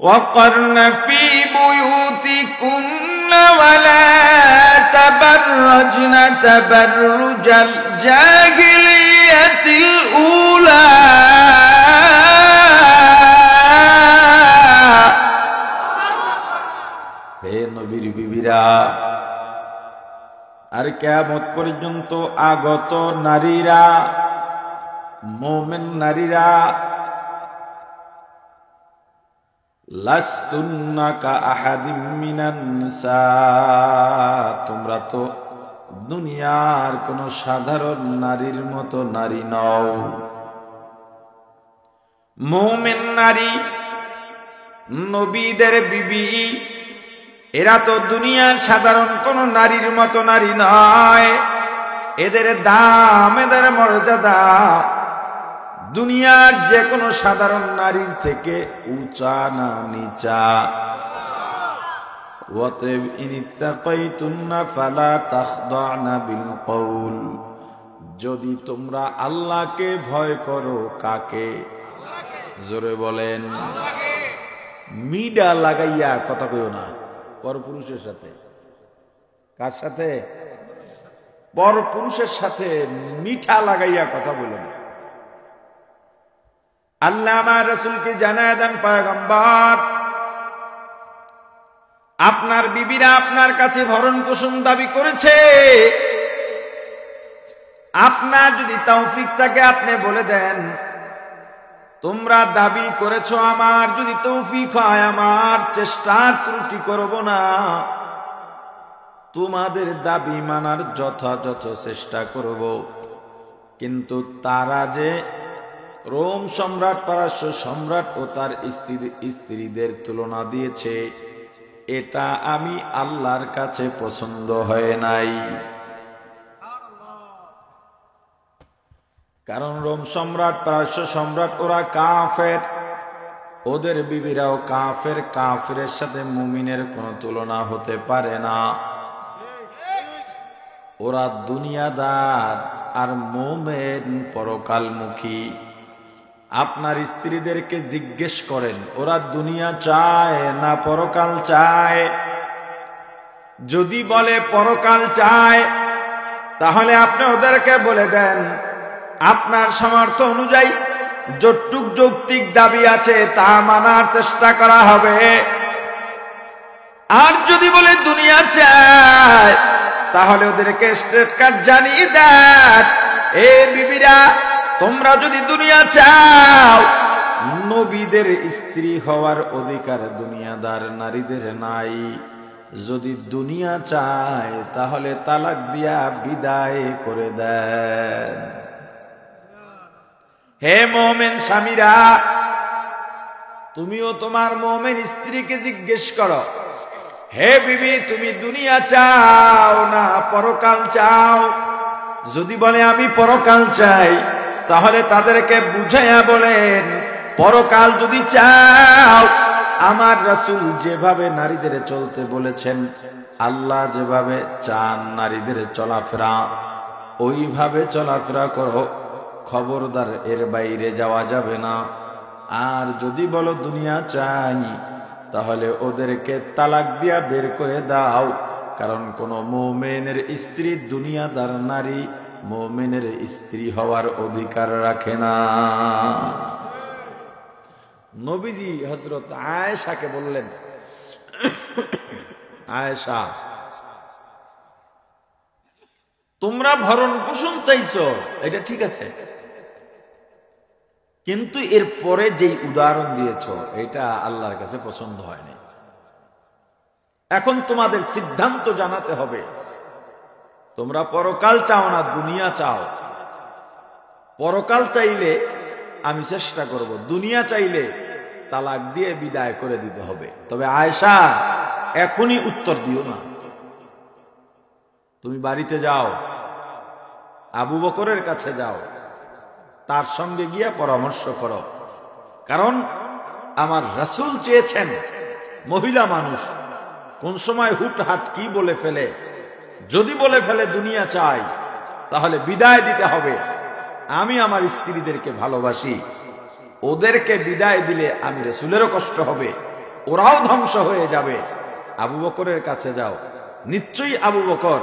وقرن في بيوتكن ولا تبرجن تبرج الجاهلية الأولى হে নবীর বিবিরা, আর কিয়ামত পর্যন্ত আগত নারীরা, মুমিন নারীরা, লাস্তুন্না কাআহাদিম মিনান নিসা, তোমরা তো দুনিয়ার কোন সাধারণ নারীর মতো নারী নও। মুমিন নারী, নবীদের বিবি, এরা তো দুনিয়ার সাধারণ কোন নারীর মতো নারী নয়। এদের দাম, এদের মর্যাদা দুনিয়ার যে কোনো সাধারণ নারীর থেকে উঁচা না নিচা। ওয়াতাব ইনিত্তাকাইতুন্না ফালা তাখদা'না বিল কওল, যদি তোমরা আল্লাহকে ভয় করো। কাকে? জোরে বলেন। মিডা লাগাইয়া কথা কইও না পরপুরুষের সাথে। কার সাথে? পরপুরুষের সাথে মিঠা লাগাইয়া কথা বলো না। আল্লাহ আমার রাসূলকে জানায় দেন, পয়গম্বর, আপনার বিবিরা আপনার কাছে ভরণ পোষণ দাবি করেছে। আপনার যদি তৌফিক থাকে আপনি বলে দেন, তোমরা দাবি করেছো, আমার যদি তৌফিক হয় আমার চেষ্টার ত্রুটি করব না, তোমাদের দাবি মানার যথাযথ চেষ্টা করব। কিন্তু তারা যে রোম সম্রাট, পারস্য সম্রাট ও তার স্ত্রীদের তুলনা দিয়েছে, এটা আমি আল্লাহর কাছে পছন্দ হয় নাই। কারণ রোম সম্রাট, পারস্য সম্রাট ওরা কাফের, ওদের বিবিরাও কাফের। কাফেরের সাথে মুমিনের কোনো তুলনা হতে পারে না। ওরা দুনিয়াদার আর মুমিন পরকালমুখী। আপনার স্ত্রীদেরকে জিজ্ঞেস করেন, ওরা দুনিয়া চায় না পরকাল চায়? যদি বলে পরকাল চায়, তাহলে আপনি ওদেরকে বলে দেন, আপনার সামর্থ্য অনুযায়ী যতটুক যৌক্তিক দাবি আছে তা মানার চেষ্টা করা হবে। আর যদি বলে দুনিয়া চায়, তাহলে ওদেরকে স্ট্রেট কাট জানিয়ে দেন, এ বিবিরা, তোমরা যদি দুনিয়া চাও, নবীদের স্ত্রী হওয়ার অধিকার দুনিয়াদার নারীদের নাই। যদি দুনিয়া চায় তাহলে তালাক দিয়া বিদায় করে দেন। হে মুমিন স্বামীরা, তুমিও তোমার মুমিন স্ত্রীকে জিজ্ঞেস করো, হে বিবি, তুমি দুনিয়া চাও না পরকাল চাও? যদি বলে আমি পরকাল চাই, তাহলে তাদেরকে বুঝাইয়া বলেন, পরকাল যদি চাও, আমার রাসূল যেভাবে নারীদের চলতে বলেছেন, আল্লাহ যেভাবে চান নারীদের চলাফেরা, ওইভাবে চলাফেরা করো। খবরদার, এর বাইরে যাওয়া যাবে না। আর যদি বলো দুনিয়া চাই, তাহলে ওদেরকে তালাক দিয়া বের করে দাও। কারণ কোন মুমিনের স্ত্রী দুনিয়াদার নারী মুমিনের স্ত্রী হওয়ার অধিকার রাখে না। নবীজি হযরত আয়েশাকে বললেন, আয়েশা, তোমরা ভরণ পোষণ চাইছো, এটা ঠিক আছে, কিন্তু এর পরে যেই উদাহরণ দিয়েছো এটা আল্লাহর কাছে পছন্দ হয়নি। এখন তোমাদের সিদ্ধান্ত জানাতে হবে, তোমরা পরকাল চাও না দুনিয়া চাও? পরকাল চাইলে আমি চেষ্টা করব, দুনিয়া চাইলে তালাক দিয়ে বিদায় করে দিতে হবে। তবে আয়েশা, এখনই উত্তর দিও না, তুমি বাড়িতে যাও, আবু বকরের কাছে যাও, তার সঙ্গে গিয়ে পরামর্শ করো। কারণ আমার রাসূল চেয়েছেন, মহিলা মানুষ কোন সময় হুটহাট কি বলে ফেলে। যদি বলে ফেলে দুনিয়া চাই, তাহলে বিদায় দিতে হবে। আমি আমার স্ত্রীদেরকে ভালোবাসি, ওদেরকে বিদায় দিলে আমি রাসূলেরও কষ্ট হবে, ওরাও ধ্বংস হয়ে যাবে। আবু বকরের কাছে যাও, নিশ্চয়ই আবু বকর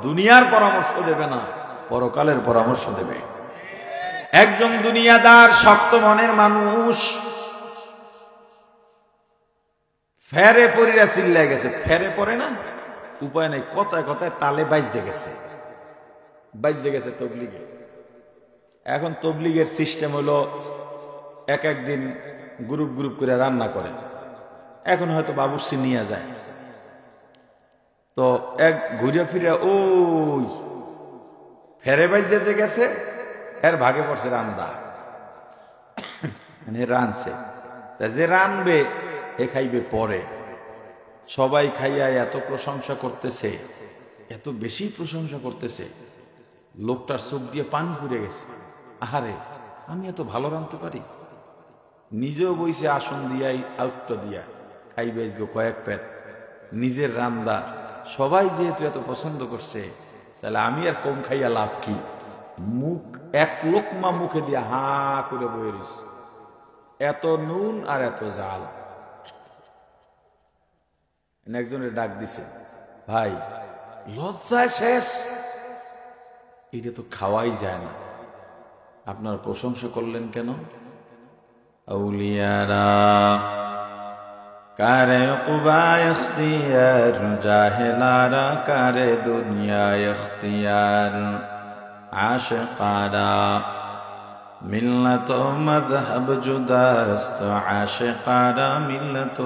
দুনিয়ার পরামর্শ দেবে না, পরকালের পরামর্শ দেবে। একজন দুনিয়াদার শক্ত মনের মানুষ ফেরে পড়িয়া চিল্লায় গেছে। ফেরে পড়ে না, উপায় নাই, কথায় কথায় তালে বাইজে গেছে তবলিগে। এখন তবলিগের সিস্টেম হলো এক একদিন গ্রুপ গ্রুপ করে রান্না করে। এখন হয়তো বাবুর্চি নিয়ে যায়, তো এক ঘুরে ফিরে ওই ফেরে বাইজে যে গেছে, এর ভাগে পড়ছে রান্দা, মানে রানছে। যে রানবে এ খাইবে পরে। সবাই খাইয়া এত প্রশংসা করতেছে, এত বেশি প্রশংসা করতেছে, লোকটার চোখ দিয়ে পানি ঘুরে গেছে। আহারে, আমি এত ভালো রাঁধতে পারি। নিজেও বইছে আসন দিয়াই আউটটা দিয়া খাইবে কয়েক পেট, নিজের রান্দা। সবাই যেহেতু এত পছন্দ করছে, তাহলে আমি আর কম খাইয়া লাভ কি? মুখ এক লোকমা মুখে দিয়া হা করে বয়ে রইছে, এত নুন আর এত জাল। একজনের ডাক দিছে, ভাই লজ্জায় শেষ, এটা তো খাওয়াই যায় না, আপনার প্রশংসা করলেন কেন? আউলিয়ারা কারে উকবা ইখতিয়ার, জাহেলারা কারে দুনিয়া ইখতিয়ার, আশিকারা মিল্লাত মাযহাব জুদাস্ত, আশিকারা মিল্লাত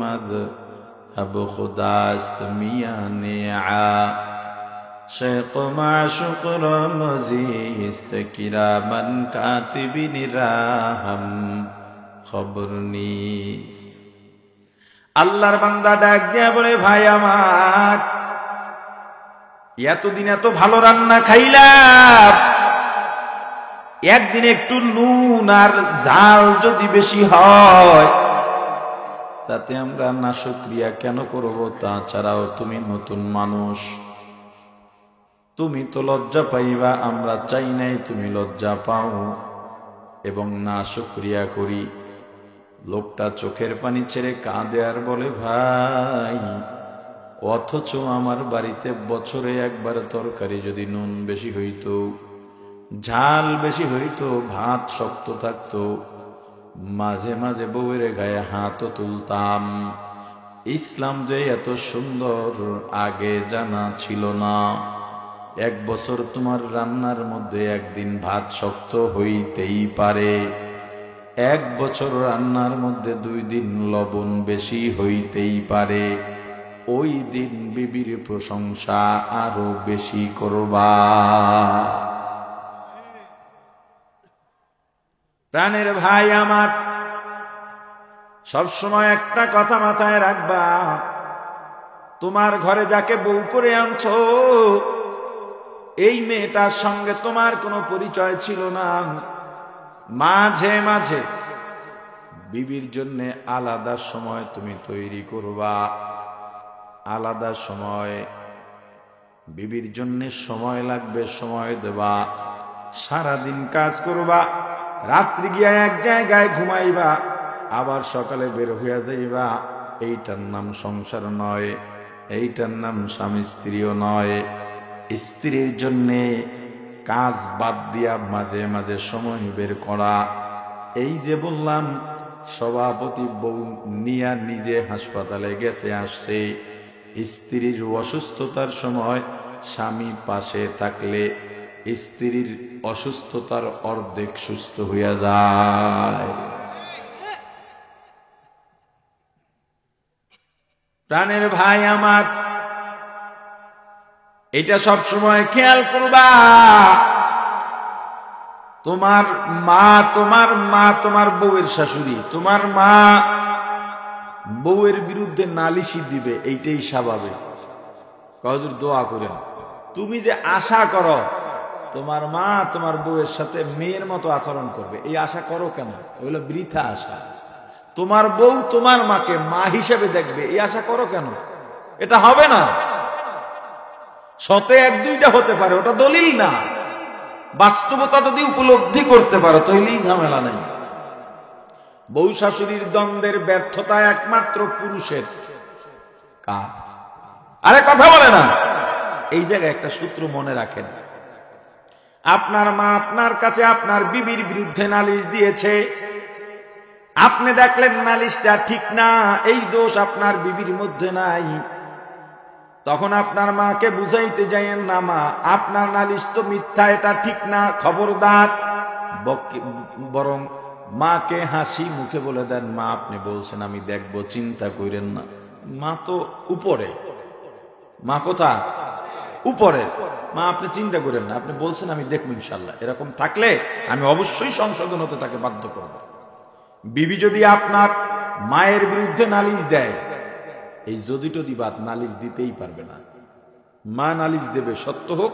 মাযহাব খুদাস্ত, মিয়ানে শেখ মাশুক রমজিস্ত, কিরামান কাতিবিন রাহম খবর নিস। আল্লাহর বান্দা ডাক দিয়া বলে, ভাই আমার, এতদিন এত ভালো রান্না খাইলাম, একদিন একটু নুন আর ঝাল যদি বেশি হয়, তাতে আমরা নাশুকরিয়া কেন করব? তাছাড়াও তুমি নতুন মানুষ, তুমি তো লজ্জা পাইবা, আমরা চাই নাই তুমি লজ্জা পাও এবং নাশুকরিয়া করি। লোকটা চোখের পানি ছেড়ে কাঁদে আর বলে, ভাই, অথচ আমার বাড়িতে বছরে একবার তরকারি যদি নুন বেশি হইতো, ঝাল বেশি হইতো, ভাত শক্ত থাকতো, মাঝে মাঝে বউয়ের গায়ে হাতও তুলতাম। ইসলাম যে এত সুন্দর আগে জানা ছিল না। এক বছর তোমার রান্নার মধ্যে একদিন ভাত শক্ত হইতেই পারে, এক বছর রান্নার মধ্যে 2 দিন লবণ বেশি হইতেই পারে। ওই দিন বিবির প্রশংসা আরো বেশি করবা। প্রাণের ভাই আমার, সবসময় একটা কথা মাথায় রাখবা, তোমার ঘরে যাকে বউ করে আনছো, এই মেয়েটার সঙ্গে তোমার কোনো পরিচয় ছিল না। মাঝে মাঝে বিবির জন্য আলাদা সময় তুমি তৈরি করবা, আলাদা সময় বিবির জন্য সময় লাগবে, সময় দেবা। সারাদিন কাজ করবা, রাত্রি গিয়া এক জায়গায় ঘুমাইবা, আবার সকালে বের হইয়া যাইবা। এইটার নাম সংসার নয়, এইটার নাম স্বামী স্ত্রীও নয়। স্ত্রীর জন্যে কাজ বাদ দিয়া মাঝে মাঝে সময় বের করা। এই যে বললাম, সভাপতি বউ নিয়া নিজে হাসপাতালে গেছে আসছে, স্ত্রীর অসুস্থতার সময় স্বামী পাশে থাকলে স্ত্রীর অসুস্থতার অর্ধেক সুস্থ হইয়া যায়। প্রাণের ভাই আমার, এটা সব সময় খেয়াল করবা। তোমার মা তোমার বউয়ের শাশুড়ি, তোমার মা বউয়ের বিরুদ্ধে নালিশি দিবে, এইটাই স্বাভাবিক। হুজুর দোয়া করেন। তুমি যে আশা করো তোমার মা তোমার বউয়ের সাথে মেয়ের মতো আচরণ করবে, এই আশা করো কেন? এগুলো বৃথা আশা। তোমার বউ তোমার মাকে মা হিসেবে দেখবে, এই আশা করো কেন? এটা হবে না। শতে 1-2টা হতে পারে, ওটা দলিল না। বাস্তবতা যদি উপলব্ধি করতে পারো তাহলেই ঝামেলা নাই। বউ শাশুড়ির দ্বন্দ্বের ব্যর্থতা একমাত্র পুরুষের। কার? আরে কথা বলে না। এই জায়গায় একটা সূত্র মনে রাখেন, আপনার মা আপনার কাছে আপনার বিবির বিরুদ্ধে নালিশ দিয়েছে, আপনি দেখলেন নালিশটা ঠিক না, এই দোষ আপনার বিবির মধ্যে নাই, তখন আপনার মাকে বুঝাইতে যাইয়েন না, মা আপনার নালিশ তো মিথ্যা, এটা ঠিক না, খবরদার। বরং মাকে হাসি মুখে বলে দেন, মা আপনি বলছেন আমি দেখবো, চিন্তা করেন না। মা তো উপরে, মা কোথায়? উপরে। মা আপনি চিন্তা করেন না, আপনি বলছেন আমি দেখবো ইনশাল্লাহ। এরকম থাকলে আমি অবশ্যই সংশোধন হতে তাকে বাধ্য করব। বিবি যদি আপনার মায়ের বিরুদ্ধে নালিশ দেয়, এই যদি টদি বাদ নালিশ দিতেই পারবে না। মা নালিশ দেবে, সত্য হোক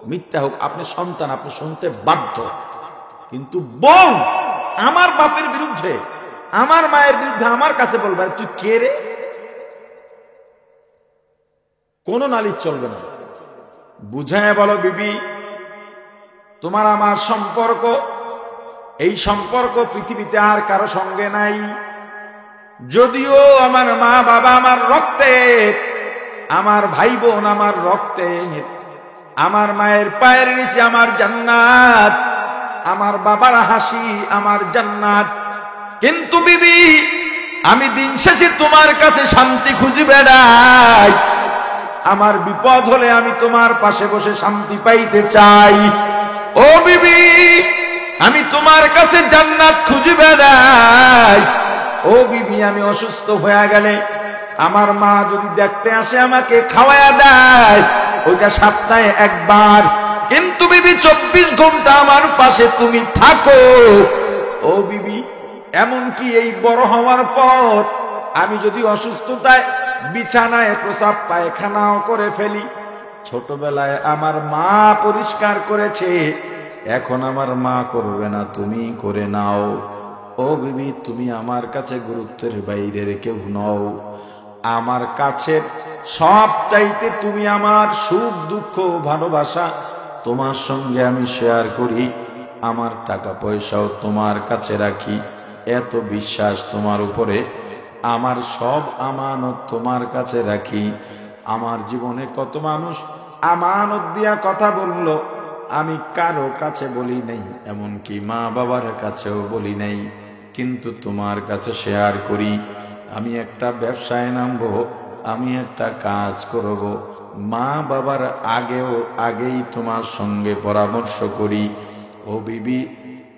মিথ্যা হোক, আপনি সন্তান, আপনি শুনতে বাধ্য। কিন্তু বউ আমার বাপের বিরুদ্ধে, আমার মায়ের বিরুদ্ধে আমার কাছে বলবে, তুই কে রে? কোন নালিশ চলবে না। বুঝায় বলো, বিবি তোমার আমার সম্পর্ক, এই সম্পর্ক পৃথিবীতে আর কারো সঙ্গে নাই। যদিও আমার মা বাবা আমার রক্তের, আমার ভাই বোন আমার রক্তের, আমার মায়ের পায়ের নিচে আমার জান্নাত, আমার বাবার হাসি আমার জান্নাত, কিন্তু বিবি আমি দিন শেষে তোমার কাছে শান্তি খুঁজি বেড়াই। আমার বিপদ হলে আমি তোমার পাশে বসে শান্তি পাইতে চাই। ও বিবি আমি তোমার কাছে জান্নাত খুঁজি বেড়াই। ও বিবি আমি অসুস্থ হয়ে গেলে আমার মা যদি দেখতে আসে আমাকে খাওয়ায়া দেয়, ওইটা সপ্তাহে একবার, কিন্তু বিবি 24 ঘন্টা আমার পাশে তুমি থাকো। ও বিবি এমনকি এই বড় হওয়ার পর আমি যদি অসুস্থতায় বিছানায় প্রসাব পায়খানাও করে ফেলি, ছোটবেলায় আমার মা পরিষ্কার করেছে, এখন আমার মা করবে না, তুমি করে নাও। ও বিবি তুমি আমার কাছে গুরুত্বের বাইরের কেউ নও, আমার কাছে সব চাইতে তুমি আমার সুখ দুঃখ ভালোবাসা তোমার সঙ্গে আমি শেয়ার করি, আমার টাকা পয়সাও তোমার কাছে রাখি, এত বিশ্বাস তোমার উপরে, আমার সব আমানত তোমার কাছে রাখি। আমার জীবনে কত মানুষ আমানত দিয়া কথা বললো, আমি কারো কাছে বলি নাই, এমনকি মা বাবার কাছেও বলি নাই, কিন্তু তোমার কাছে শেয়ার করি। আমি একটা ব্যবসায় নামবো, আমি একটা কাজ করব, মা বাবার আগেই তোমার সঙ্গে পরামর্শ করি। ও বিবি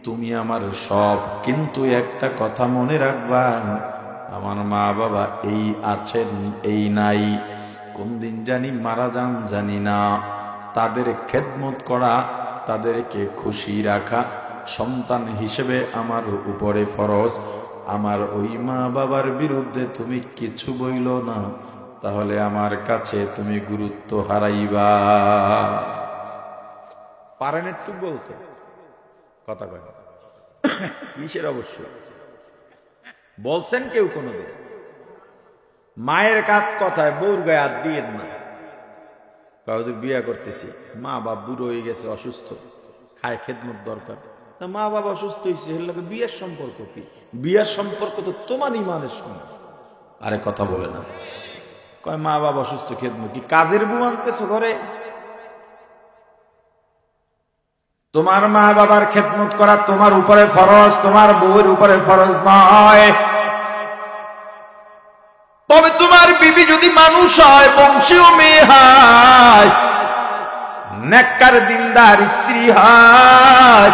তুমি আমার সব, কিন্তু একটা কথা মনে রাখবা, আমার মা বাবা এই আছেন এই নাই, কোন দিন জানি মারা যান জানি না, তাদের খেদমত করা, তাদেরকে খুশি রাখা সন্তান হিসেবে আমার উপরে ফরজ। আমার ওই মা বাবার বিরুদ্ধে তুমি কিছু বইল না, তাহলে আমার কাছে তুমি গুরুত্ব হারাইবা। পারেন একটু বলতে? কথা কয় কিসের অবশ্যই বলছেন কেউ কোনদিন? মায়ের কাজ কথায় বউর গায়ে হাত দিয়েন না। কাউকে বিয়ে করতেছি, মা বাপ বুড়ো হয়ে গেছে, অসুস্থ, খায় খেদমত দরকার, তা মা বাবা অসুস্থ হয়েছে, এর লাগে বিয়ের সম্পর্ক কি? বিয়ের সম্পর্ক তো তোমার ইমানের সঙ্গে। আরে কথা বলে না, কয় মা বাবা অসুস্থ, খেদমত কি কাজের বউ আনতেছো ঘরে? তোমার মা বাবার খেদমত করা তোমার উপরে ফরজ, তোমার বউয়ের উপরে ফরজ নয়। তবে তোমার বিবি যদি মানুষ হয়, বংশীয় মেয়ে হয়, নেককার দিনদার স্ত্রী হয়,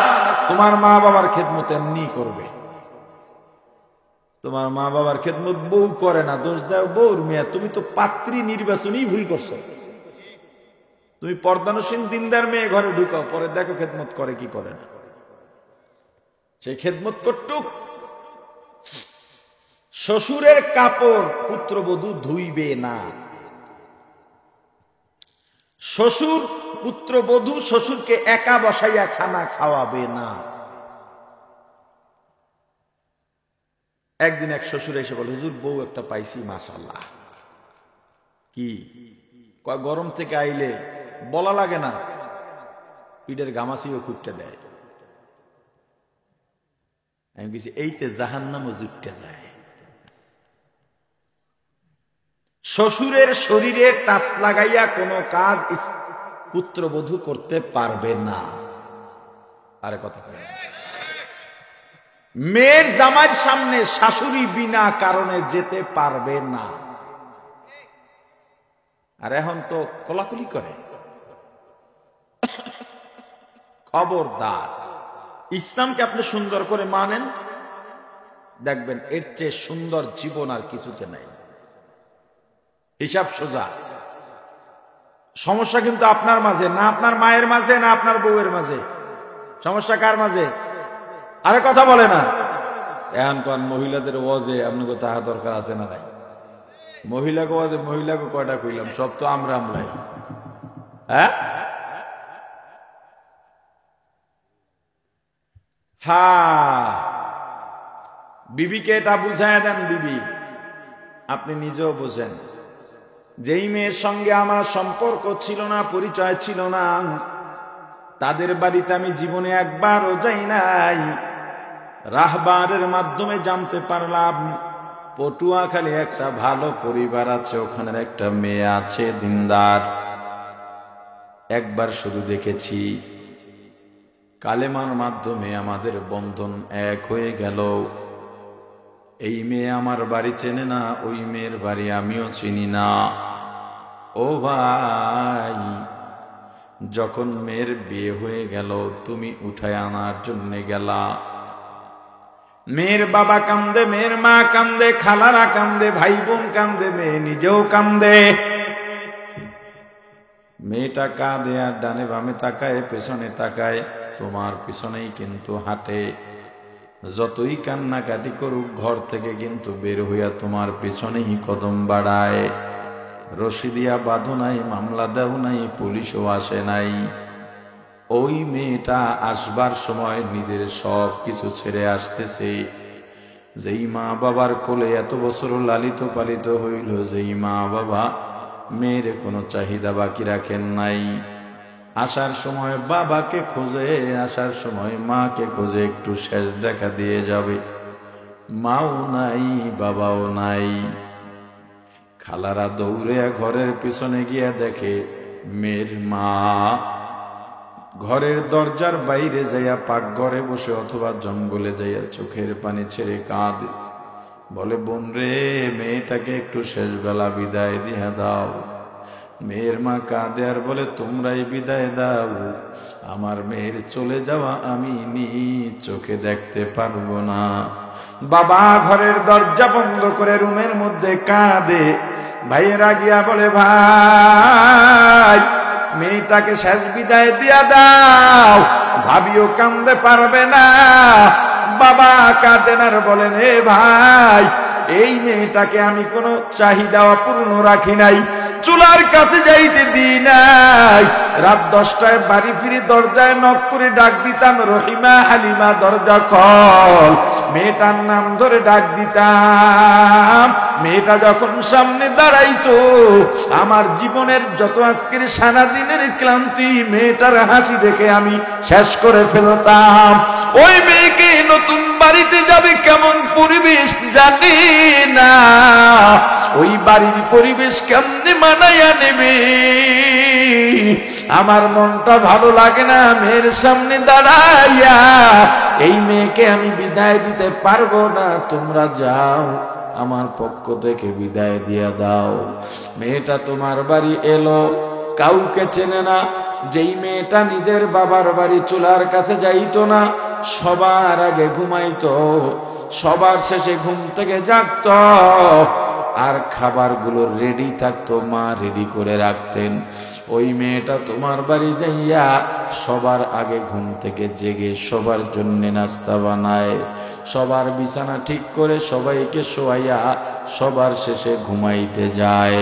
তোমার মা বাবার খেদমত এমনি করবে। তোমার মা বাবার খেদমত বউ করে না, দোষ দাও বউর মেয়ে। তুমি তো পাত্রী নির্বাচনই ভুল করছো। তুমি পর্দানুসীন দিনদার মেয়ে ঘরে ঢুকাও, পরে দেখো খেদমত করে কি করে না। সেই খেদমত করটুক। শ্বশুরের কাপড় পুত্রবধূ ধুইবে না। শ্বশুর পুত্রবধূ শ্বশুরকে একা বসাইয়া খানা খাওয়াবে না। একদিন এক শ্বশুর এসে বলে, হুজুর বউ একটা পাইছি মাশাআল্লাহ। কি কয়? গরম থেকে আইলে বলা লাগে না, পিঠের ঘামাচিও খুঁজতে দেয়। আমি বলছি এইতে জাহান্নামও জুটতে যায়। শ্বশুরের শরীরে টাচ লাগাইয়া কোনো কাজ পুত্রবধূ করতে পারবে না। আরে কথা বলে, মেয়ের জামাইয়ের সামনে শাশুড়ি বিনা কারণে যেতে পারবে না। আর এখন তো কোলাকুলি করে। খবরদার, ইসলামকে আপনি সুন্দর করে মানেন, দেখবেন এর চেয়ে সুন্দর জীবন আর কিছুতে নাই। হিসাব সোজা। সমস্যা কিন্তু আপনার মাঝে না, আপনার মায়ের মাঝে না, আপনার বউয়ের মাঝে। সমস্যা কার মাঝে? আরে কথা বলে না। এখন কোন মহিলাদের ওয়াজে আপনাকে তাহা দরকার আছে না নাই? মহিলাকে ওয়াজে মহিলাকে কয়টা কইলাম, সব তো আমরাই। হ্যাঁ, বিবিকে এটা বুঝায় দেন। বিবি, আপনি নিজেও বুঝেন, যেই মেয়ের সঙ্গে আমার সম্পর্ক ছিল না, পরিচয় ছিল না, তাদের বাড়িতে আমি জীবনে একবারও যাই নাই। রাহবারের মাধ্যমে জানতে পারলাম পটুয়াখালী একটা ভালো পরিবার আছে, ওখানের একটা মেয়ে আছে দিনদার। একবার শুধু দেখেছি, কালেমার মাধ্যমে আমাদের বন্ধন এক হয়ে গেল। এই মেয়ে আমার বাড়ি চেনে না, ওই মেয়ের বাড়ি আমিও চিনি না। ও ভাই, যখন মেয়ের বিয়ে হয়ে গেল, তুমি উঠায় আনার জন্য গেলা। মেয়ের বাবা কান্দে, মেয়ের মা কান্দে, খালারা কান্দে, ভাই বোন কান্দে, মেয়ে নিজেও কান্দে। মেয়েটা কাঁদে আর ডানে বামে তাকায়, পেছনে তাকায়, তোমার পিছনেই কিন্তু হাঁটে। যতই কান্নাকাটি করুক, ঘর থেকে কিন্তু বের হইয়া তোমার পিছনেই কদম বাড়ায়। রশি দিয়া বাঁধো নাই, মামলা দেও নাই, পুলিশও আসে নাই। ওই মেয়েটা আসবার সময় নিজের সব কিছু ছেড়ে আসতেছে। যেই মা বাবার কোলে এত বছর লালিত পালিত হইল, যেই মা বাবা মেয়ের কোনো চাহিদা বাকি রাখেন নাই। আসার সময় বাবাকে খোঁজে, আসার সময় মাকে খোঁজে, একটু শেষ দেখা দিয়ে যাবে। মাও নাই, বাবাও নাই। খালারা দৌড়ে ঘরের পিছনে গিয়া দেখে মেয়ের মা ঘরের দরজার বাইরে যাইয়া পাকঘরে বসে অথবা জঙ্গলে যাইয়া চোখের পানি ছেড়ে কাঁদে। বলে, বোন রে, মেয়েটাকে একটু শেষ বেলা বিদায় দিয়া দাও। মেয়ের মা কাঁদে আর বলে, তোমরাই বিদায় দাও, আমার মেয়ের চলে যাওয়া আমি নিজ চোখে দেখতে পারবো না। বাবা ঘরের দরজা বন্ধ করে রুমের মধ্যে কাঁদে। ভাইয়েরা গিয়া বলে, ভাই মেয়েটাকে শেষ বিদায় দিয়া দাও। ভাবিও কান্দে পারবে না। বাবা কাঁদেন আর বলেন, এ ভাই, এই মেয়েটাকে আমি কোনো চাহিদা অপূর্ণ রাখি নাই, চুলার কাছে যাইতে দিই নাই। রাত 10টায় বাড়ি ফিরে দরজায় নক করে ডাক দিতাম, রহিমা, হালিমা দরজা খোল। মেয়েটার নাম ধরে ডাক দিতাম। মেয়েটা যখন সামনে দাঁড়াইতো, আমার জীবনের যত আজকের সারাদিনের ক্লান্তি মেয়েটার হাসি দেখে আমি শেষ করে ফেলতাম। ওই মেয়েকে নতুন বাড়িতে যাবে, কেমন পরিবেশ জানি না, ওই বাড়ির পরিবেশ কেমনে মানাইয়া নেবে। আমার মনটা ভালো লাগে না মেয়ের সামনে দাঁড়াইয়া। এই মেয়েকে আমি বিদায় দিতে পারবো না, তোমরা যাও, আমার পক্ষ থেকে বিদায় দিয়া দাও। মেয়েটা তোমার বাড়ি এলো, কাউকে চেনে না। যেই মেয়েটা নিজের বাবার বাড়ি চুলার কাছে যাইতো না, সবার আগে ঘুমাইতো, সবার শেষে ঘুম থেকে জাগতো, আর খাবারগুলো রেডি থাকতো, মা রেডি করে রাখতেন। ওই মেয়েটা তোমার বাড়ি যাইয়া সবার আগে ঘুম থেকে জেগে সবার জন্য নাস্তা বানায়, সবার বিছানা ঠিক করে সবাইকে শোয়াইয়া সবার শেষে ঘুমাইতে যায়,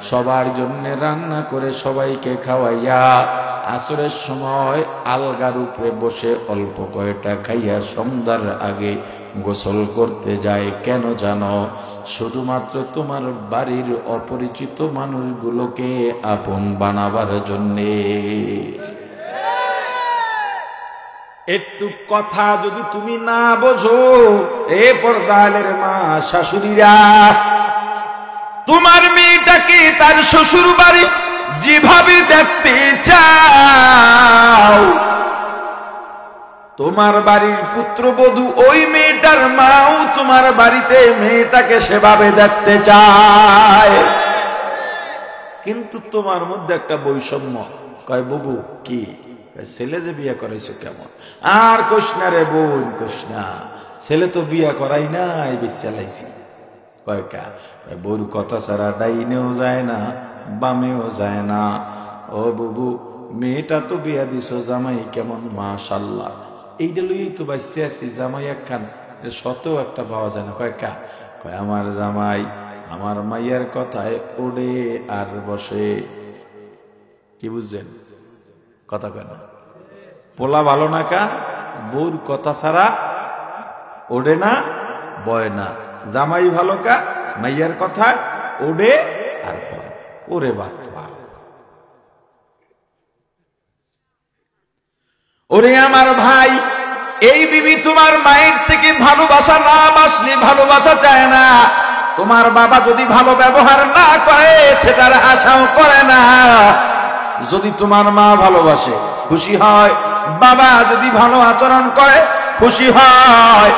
সবার জন্য রান্না করে সবাইকে খাওয়াইয়া আসরের সময় আলগার উপরে বসে অল্প কয়টা খাইয়া সন্ধ্যার আগে গোসল করতে যায়। কেন জানো? শুধুমাত্র তোমার বাড়ির অপরিচিত মানুষগুলোকে আপন বানাবার জন্যে। একটু কথা যদি তুমি না বোঝো, এ পর্দালের মা শাশুড়িরা, তোমার মেয়েটাকে তার শ্বশুর বাড়ি যেভাবে দেখতে চাও, তোমার বাড়ির পুত্রবধূ ওই মেয়েটার মাও তোমার বাড়িতে মেয়েটাকে সেভাবে দেখতে চায়। কিন্তু তোমার মধ্যে একটা বৈষম্য। কয় বাবু কি ছেলে যে বিয়ে করাইছো কেমন? আর কোশ না রে বোন, কোশ না, ছেলে তো বিয়ে করাই নাই, চালাইছি। কয়কা বউর কথা ছাড়া ডাইনেও যায় না, বামেও যায় না। ও বাবু, মেয়েটা তো বিয়া দিছো, জামাই কেমন? মাশাআল্লাহ, এইটা লইই তো বাঁচতে আছি। জামাই একখান শতও একটা পাওয়া যায় না। কয়কা কয় আমার জামাই আমার মাইয়ার কথায় ওড়ে আর বসে। কি বুঝছেন? কথা কয় না, পোলা ভালো না কা, বউর কথা ছাড়া ওড়ে না, বয় না। জামাই ভালো কা, মাইয়ার কথা ওড়ে আর বয়। ওরে বাবা, ওরে আমার ভাই, এই বিবি তোমার মায়ের থেকে ভালোবাসা না বাসলে ভালোবাসা চায় না। তোমার বাবা যদি ভালো ব্যবহার না করে সেটার আশাও করে না। যদি তোমার মা ভালোবাসে খুশি হয়, বাবা যদি ভালো আচরণ করে খুশি হয়,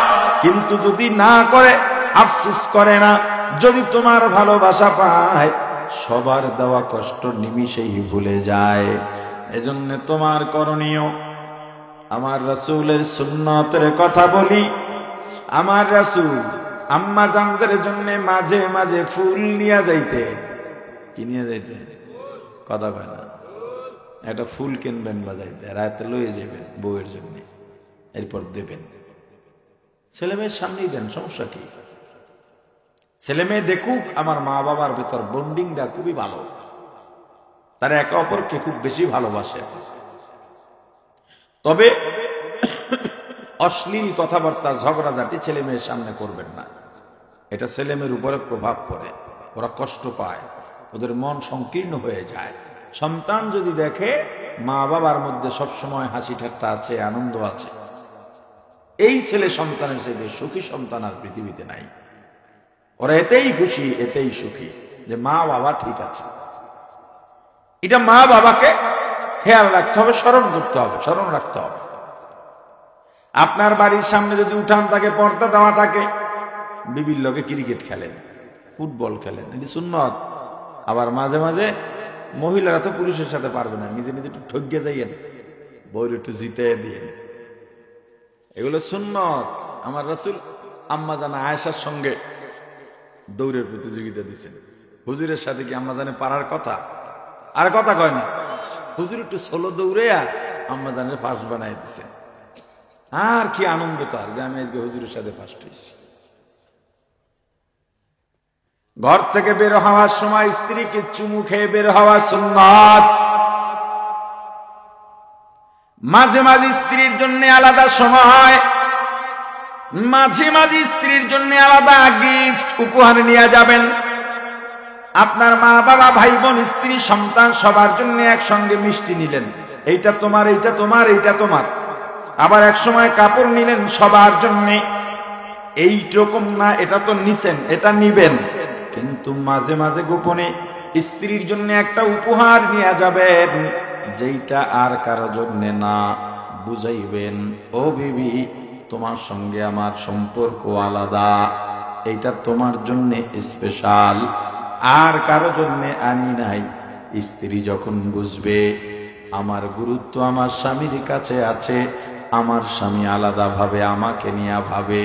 কিন্তু যদি না করে আফসোস করে না। যদি তোমার ভালোবাসা পায়, সবার দেওয়া কষ্ট নিমিষেই ভুলে যায়। এজন্য তোমার করণীয়, আমার রাসূলের সুন্নতের কথা বলি। আমার রাসূল আম্মা জানদের জন্য মাঝে মাঝে ফুল নিয়ে যাইতে। কি নিয়ে যাইতে? কথা কয় না, একটা ফুল কিনবেন বাজাইতে, রাতে লয়ে যাবেন বউয়ের জন্য, এরপর দেবেন। ছেলে মেয়ের সামনেই দেন, সমস্যা কি? ছেলে মেয়ে দেখুক আমার মা বাবার ভেতর বন্ডিংটা খুবই ভালো, তারা একে অপরকে খুব বেশি ভালোবাসে। তবে অশ্লীল কথাবার্তা, ঝগড়াঝাটি ছেলে মেয়ের সামনে করবেন না। এটা ছেলে মেয়ের উপরে প্রভাব পড়ে, ওরা কষ্ট পায়, ওদের মন সংকীর্ণ হয়ে যায়। সন্তান যদি দেখে মা বাবার মধ্যে সবসময় হাসি ঠাট্টা আছে, আনন্দ আছে, এই ছেলে সন্তানের চেয়ে সুখী সন্তান আর পৃথিবীতে নাই। ওরা এতেই খুশি, এতেই সুখী যে মা বাবা ঠিক আছে। এটা মা বাবাকে খেয়াল রাখতে হবে, স্মরণ করতে হবে, স্মরণ রাখতে হবে। আপনার বাড়ির সামনে যদি উঠান থাকে, পর্দা দেওয়া থাকে, বিবির লগে ক্রিকেট খেলেন, ফুটবল খেলেন, এটি সুন্নত। আবার মাঝে মাঝে মহিলারা তো পুরুষের সাথে পারবে না, নিজে নিজে একটু ঠকিয়ে যাইয়েন, বউর একটু জিতে দিয়ে, এগুলো সুন্নত। আমার রাসূল আম্মা জানা আয়েশার সঙ্গে দৌড়ের প্রতিযোগিতা দিচ্ছেন। হুজুরের সাথে কি আম্মা জানে পারার কথা? আর কথা কয় না, হুজুর একটু সোলো দৌড়ে আম্মা জানের ফার্স্ট বানাই দিচ্ছেন। আর কি আনন্দ তার যে আমি আজকে হুজুরের সাথে ফার্স্ট হয়েছি। ঘর থেকে বের হওয়ার সময় স্ত্রীকে চুমু খেয়ে বের হওয়া সুন্নাত। মাঝে মাঝে স্ত্রীর জন্য আলাদা সময়, মাঝে মাঝে স্ত্রীর জন্য আলাদা গিফট উপহার নিয়ে যাবেন। আপনার মা বাবা, ভাই বোন, স্ত্রী, সন্তান সবার জন্য একসঙ্গে মিষ্টি নিলেন, এইটা তোমার, এইটা তোমার, এইটা তোমার। আবার এক সময় কাপড় নিলেন সবার জন্য, এইরকম না, এটা তো নিছেন, এটা নিবেন। কিন্তু মাঝে মাঝে গোপনে স্ত্রীর জন্য একটা উপহার নিয়ে যাবেন, যেইটা আর কারো জন্য না। বুঝাইবেন, ও বিবি, তোমার সঙ্গে আমার সম্পর্ক আলাদা, এইটা তোমার জন্য স্পেশাল, আর কারো জন্য আনি নাই। স্ত্রী যখন বুঝবে আমার গুরুত্ব আমার স্বামীর কাছে আছে, আমার স্বামী আলাদা ভাবে আমাকে নিয়ে ভাবে,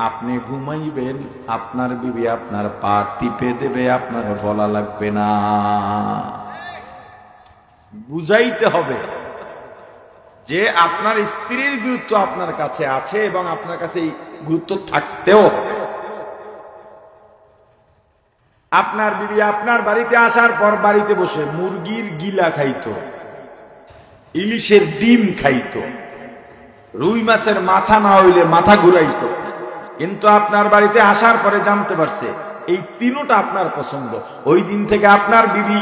আপনি ঘুমাইবেন, আপনার বিবি আপনার পা টিপে দেবে, আপনার বলা লাগবে না। বুঝাইতে হবে যে আপনার স্ত্রীর গুরুত্ব আপনার কাছে আছে এবং আপনার কাছে এই গুরুত্ব থাকতেও হবে। আপনার বিবি আপনার বাড়িতে আসার পর বাড়িতে বসে মুরগির গিলা খাইতো, ইলিশের ডিম খাইতো, রুই মাছের মাথা না হইলে মাথা ঘুরাইতো, কিন্তু আপনার বাড়িতে আসার পরে জানতে পারছে এই তিনটা আপনার পছন্দ। ওই দিন থেকে আপনার বিবি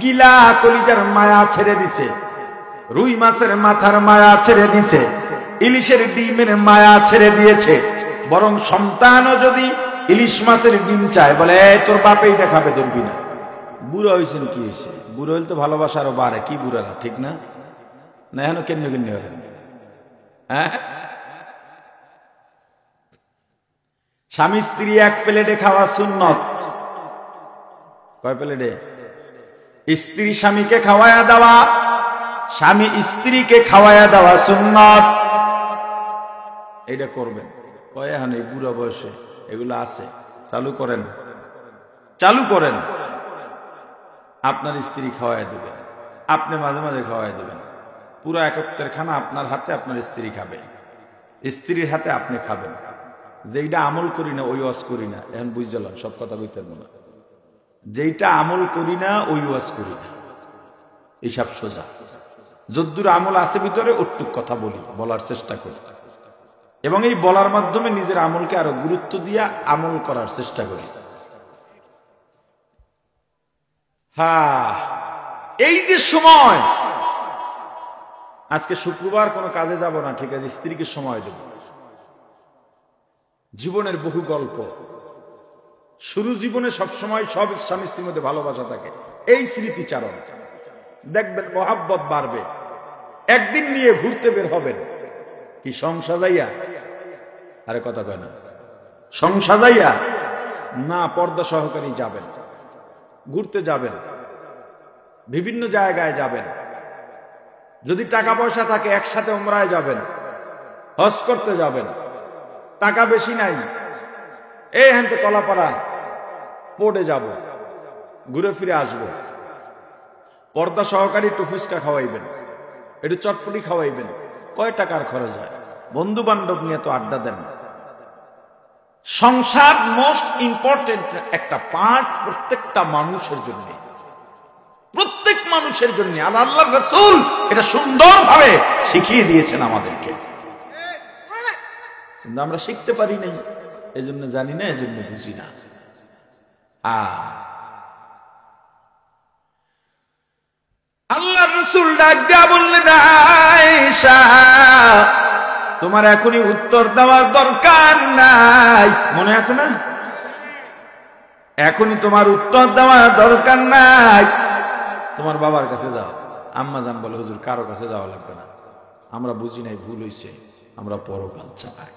গিলা কলিজার মায়া ছেড়ে দিছে, রুই মাছের মাথার মায়া ছেড়ে দিছে, ইলিশের ডিমের মায়া ছেড়ে দিয়েছে, বরং সন্তানও যদি ইলিশ মাছের ডিম চায়, বলে তোর বাপে এটা খাবে, ধরবি না। বুড়ো হয়েছেন, কি হয়েছে? বুড়ো হইলে তো ভালোবাসা আরো বাড়ে, কি বুড়ারা, ঠিক না? না এখন কেমনি কেমনি হলেন? হ্যাঁ, স্বামী স্ত্রী এক প্লেটে খাওয়া সুন্নত। কয় প্লেটে? স্ত্রী স্বামীকে খাওয়ায়া দেওয়া, স্বামী স্ত্রীকে খাওয়ায়া দেওয়া সুন্নত। এটা করবেন। কয় এখন এই বুড়া বয়সে এগুলো আছে, চালু করেন, চালু করেন। আপনার স্ত্রী খাওয়াই দেবেন, আপনি মাঝে মাঝে খাওয়াই দেবেন। পুরো একত্রের খানা আপনার হাতে আপনার স্ত্রী খাবে, স্ত্রীর হাতে আপনি খাবেন। যেইটা আমল করি না ওই ওয়াজ করি না, এখন বুঝলাম সব কথা বলতে না। যেইটা আমল করি না ওই ওয়াজ করি না, এইসব সোজা। যদ্দূর আমল আছে ভিতরে ওটুক কথা বলি, বলার চেষ্টা করি, এবং এই বলার মাধ্যমে নিজের আমলকে আরো গুরুত্ব দিয়া আমল করার চেষ্টা করি। হ্যাঁ, এই যে সময়, আজকে শুক্রবার কোনো কাজে যাব না, ঠিক আছে, স্ত্রীকে সময় দেব। জীবনের বহু গল্প, শুরু জীবনে সবসময় সব স্বামী স্ত্রীর মধ্যে ভালোবাসা থাকে, এই স্মৃতিচারণ দেখবেন মহাব্বত বাড়বে। একদিন নিয়ে ঘুরতে বের হবেন, কি সংসার যাইয়া? আরে কথা কয় না, সংসার যাইয়া না, পর্দা সহকারী যাবেন, ঘুরতে যাবেন, বিভিন্ন জায়গায় যাবেন। যদি টাকা পয়সা থাকে একসাথে উমরায় যাবেন, হজ করতে যাবেন। টাকা বেশি নাই, এই হানতে কলাপাড়া পড়ে যাব, ঘুরে ফিরে আসব। পর্দা সহকারী একটু ফুচকা খাওয়াইবেন, একটু চটপটি খাওয়াইবেন। কয় টাকার খরচ হয়? বন্ধু বান্ধব নিয়ে তো আড্ডা দেন। সংসার মোস্ট ইম্পর্টেন্ট একটা পার্ট প্রত্যেকটা মানুষের জন্য, প্রত্যেক মানুষের জন্য। আর আল্লাহর রাসূল এটা সুন্দরভাবে শিখিয়ে দিয়েছেন আমাদেরকে, কিন্তু আমরা শিখতে পারি নাই, এজন্য জানি না, এজন্য বুঝি না। আল্লাহর রাসূল ডাক দিয়া বললেন, আয়েশা তোমার এখনই উত্তর দেওয়ার দরকার নাই, মনে আছে না? এখনই তোমার উত্তর দেওয়ার দরকার নাই, তোমার বাবার কাছে যাও। আম্মা জান বলে, হুজুর কারো কাছে যাওয়া লাগবে না, আমরা বুঝি নাই, ভুল হইছে, আমরা পরকাল চাই।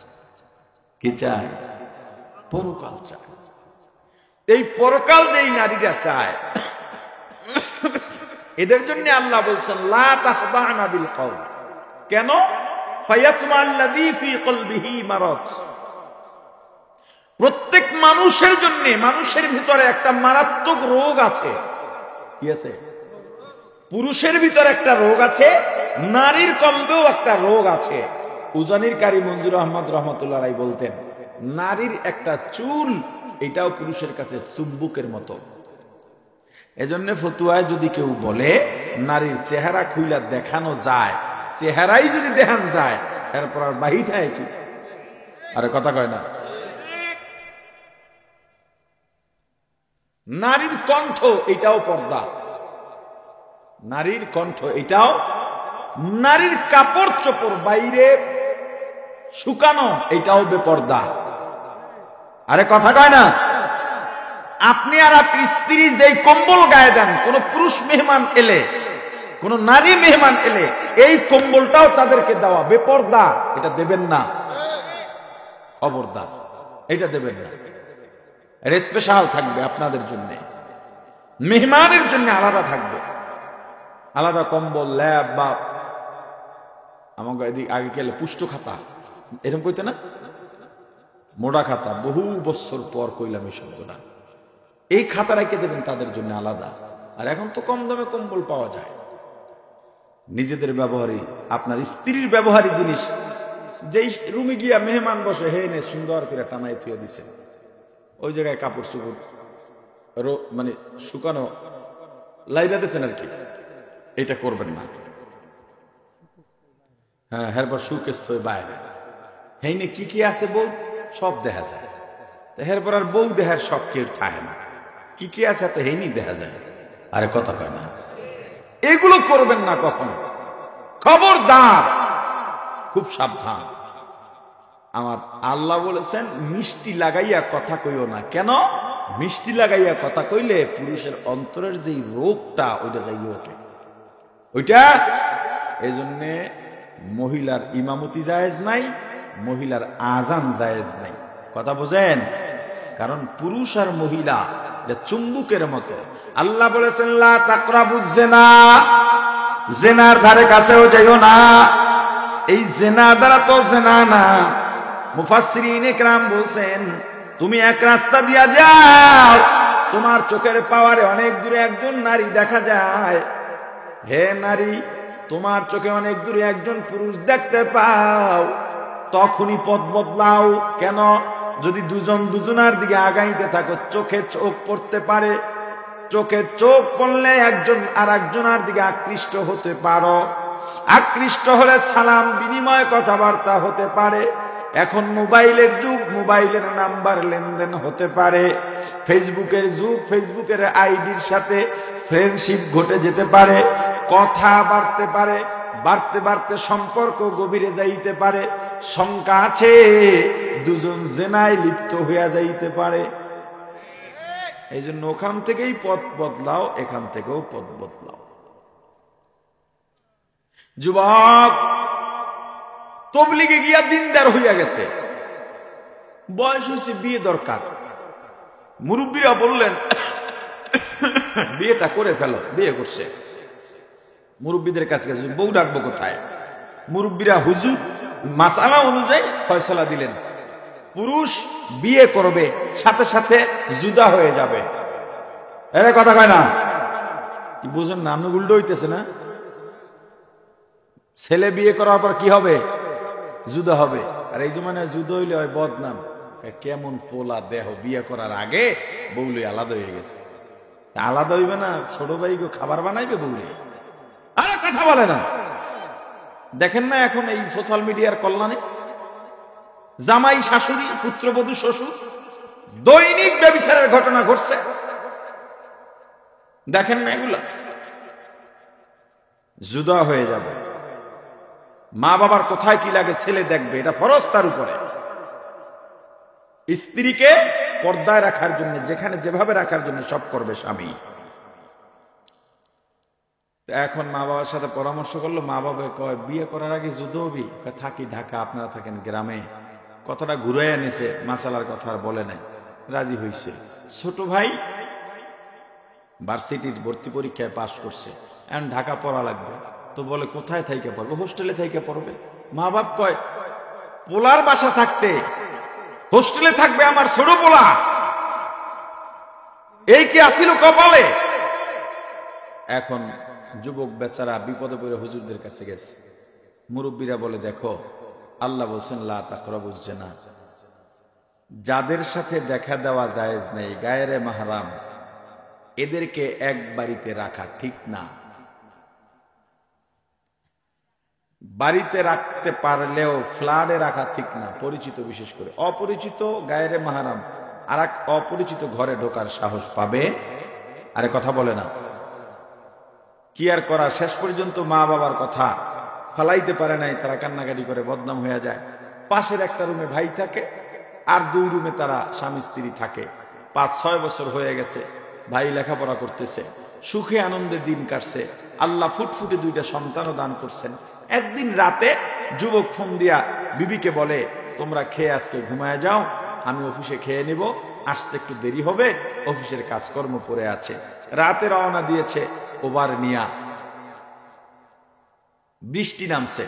কি চাই? পরকাল চাই। এই পরকাল যেই নারীরা চায়, এদের জন্য আল্লাহ বলছেন লা তাখদা'না বিল কওল। কেন? ফায়াতমা আল্লাযী ফী কলবিহি মারাদ। প্রত্যেক মানুষের জন্য, মানুষের ভিতরে একটা মারাত্মক রোগ আছে। কি আছে? পুরুষের ভিতরে একটা রোগ আছে, নারীর কলবেও একটা রোগ আছে। উজানির কারি মঞ্জুর আহমদ রহমতুল্লাহ আলাইহি বলতেন, নারীর একটা চুল, এটাও পুরুষের কাছে চুম্বুকের মতো। এজন্য ফতুয়ায় যদি কেউ বলে নারীর চেহারা খুইলা দেখানো যায়, চেহারাই যদি দেখান যায়, এরপর আর বাহি থাকে কি? আরে কথা কয় না। নারীর কণ্ঠ, এটাও পর্দা। নারীর কণ্ঠ, এটাও। নারীর কাপড় চোপড় বাইরে শুকানো, এটাও বেপর্দা। আরে কথা কয় না। আপনি আর আপনি স্ত্রী যেই কম্বল গায়ে দেন, কোন পুরুষ মেহমান এলে, কোন নারী মেহমান এলে, এই কম্বলটাও তাদেরকে দেওয়া বেপর্দা, এটা দেবেন না, খবরদার, এটা দেবেন না। এর স্পেশাল থাকবে আপনাদের জন্য, মেহমানের জন্য আলাদা থাকবে, আলাদা কম্বল, ল্যাব বা আমাকে এদিকে আগে গেলে পুষ্ট খাতা, এরকম কইতে না, মোড়া খাতা, বহু বছর পর কইলাম এই শব্দটা। এই খাতা রেখে দেবেন তাদের জন্য আলাদা। আর এখন তো কম দামে কম্বল পাওয়া যায়। নিজেদের ব্যবহারই, আপনার স্ত্রীর ব্যবহারী জিনিস, যেই রুমে গিয়া মেহমান বসে, হে নে সুন্দর করে টানাই থুয়ে দিছে, ওই জায়গায় কাপড় চোপড় মানে শুকানো লাইদা দিয়েছেন আর কি, এটা করবেন না। হ্যাঁ, এরপর সুকেস্ত হয়ে বাইরে, হেইনে কি কি আছে বউ সব দেখা যায়, এরপর আর বউ দেহার সব কেউ থাকে না, কি কি আছে তো হেইনি দেখা যায়। আরে কথা কয় না, এগুলো করবেন না কখনো, খবরদার। খুব সাবধান। আমার আল্লাহ বলেছেন মিষ্টি লাগাইয়া কথা কইও না। কেন? মিষ্টি লাগাইয়া কথা কইলে পুরুষের অন্তরের যে রোগটা ওইটা যাইয়ে ওঠে। ওইটা এই জন্যে মহিলার ইমামতি জায়েজ নাই, মহিলার আজান জায়েজ নাই। কথা বোঝেন? কারণ পুরুষ আর মহিলা এটা চুম্বুকের মতো। আল্লাহ বলেছেন লা তাকরাবুজ জিনা, জিনার ধারে কাছেও যাইও না। এই জিনা দ্বারা তো জিনা না। মুফাসসিরিন ইকরাম বলছেন তুমি এক রাস্তা দিয়া যাও, তোমার চোখের পাওয়ারে অনেক দূরে একজন নারী দেখা যায়। হে নারী, তোমার চোখে অনেক দূরে একজন পুরুষ দেখতে পাও, তখনই পথ বদলাও। কেন? যদি দুজন দুজনার দিকে আগাইতে থাকো, চোখে চোখ পড়তে পারে। চোখে চোখ পড়লে একজন আর একজনের দিকে আকৃষ্ট হতে পারো। আকৃষ্ট হলে সালাম বিনিময় কথাবার্তা হতে পারে। এখন মোবাইলের যুগ, মোবাইলের নাম্বার লেনদেন হতে পারে। ফেসবুকের যুগ, ফেসবুকের আইডির সাথে ফ্রেন্ডশিপ ঘটে যেতে পারে। কথা বাড়তে পারে, বাড়তে বাড়তে সম্পর্ক গভীরে যাইতে পারে। শঙ্কা আছে দুজন জেনায় লিপ্ত হইয়া যাইতে পারে। এই জন্য ওখান থেকেই পথ বদলাও, এখান থেকেও পথ বদলাও। যুবক তবলিগে গিয়া দিনদার হইয়া গেছে, বয়স হয়েছে, বিয়ে দরকার। মুরব্বীরা বললেন বিয়েটা করে ফেলো। বিয়ে করছে। মুরব্বীদের কাছে গেছে, বউ ডাকবো কোথায়? মুরব্বীরা হুজুর মাসালা অনুযায়ী ফয়সালা দিলেন, পুরুষ বিয়ে করবে, সাথে সাথে জুদা হয়ে যাবে। এর কথা কয় না, কি বুঝেন না? আমি উল্টো হইতেছে না? ছেলে বিয়ে করার পর কি হবে? জুদা হবে। আর এই জমানে জুদা হইলে হয় বদনাম। কেমন পোলা দেহ, বিয়ে করার আগে বউলে আলাদা হয়ে গেছে। আলাদা হইবে না, ছোট ভাইকে খাবার বানাইবে বউলে। আরে কথা বলে না। দেখেন না এখন এই সোশ্যাল মিডিয়ার কল্যাণে জামাই শাশুড়ি, পুত্রবধূ শ্বশুর, দৈনিক ব্যভিচারের ঘটনা ঘটছে। দেখেন না এগুলা? জুদা হয়ে যাবে। মা বাবার কোথায় কি লাগে ছেলে দেখবে, এটা ফরজ তার উপরে। স্ত্রীকে পর্দায় রাখার জন্য, যেখানে যেভাবে রাখার জন্য সব করবে স্বামী। এখন মা বাবার সাথে পরামর্শ করলো, মা বাবা কয় বিয়ে করার আগে যুদ্ধ হবি। থাকি ঢাকা, আপনারা থাকেন গ্রামে। কথাটা ঘুরে এনেছে, মাসালার কথা আর বলে নাই, রাজি হইছে। ছোট ভাই ভার্সিটির ভর্তি পরীক্ষায় পাশ করছে, এখন ঢাকা পড়া লাগবে। তো বলে কোথায় থাইকে পড়বে? হোস্টেলে থাইকে পড়বে। মা বাপ কয় পোলার বাসা থাকতে হোস্টেলে থাকবে আমার ছোট পোলা, এই কি আসিল কপালে? এখন যুবক বেচারা বিপদে পড়ে হুজুরদের কাছে গেছে। মুরব্বীরা বলে দেখো আল্লাহ বলছেন লা তাকরাবুজ জিনা, যাদের সাথে দেখা দেওয়া জায়েজ নেই, গায়রে মাহরাম, এদেরকে এক বাড়িতে রাখা ঠিক না। বাড়িতে রাখতে পারলেও ফ্ল্যাটে রাখা ঠিক না, পরিচিত বিশেষ করে। অপরিচিত গায়রে মাহরাম আর এক অপরিচিত ঘরে ঢোকার সাহস পাবে? আরে কথা বলে না। কি আর করা, শেষ পর্যন্ত মা বাবার কথা ফালাইতে পারে নাই, তারা কান্নাকাটি করে বদনাম হয়ে যায়। পাশের একটা রুমে ভাই থাকে, আর 2 রুমে তারা স্বামী স্ত্রী থাকে। 5-6 বছর হয়ে গেছে, ভাই লেখাপড়া করতেছে, সুখে আনন্দে দিন কাটছে। আল্লাহ ফুটফুটে 2টা সন্তানও দান করছেন। একদিন রাতে যুবক ফোন দিয়া বিবিকে বলে তোমরা খেয়ে আজকে ঘুমায় যাও, আমি অফিসে খেয়ে নিব, আসতে একটু দেরি হবে, অফিসের কাজকর্ম পড়ে আছে। রাতে রওনা দিয়েছে ওভার নিয়া, বৃষ্টি নামছে।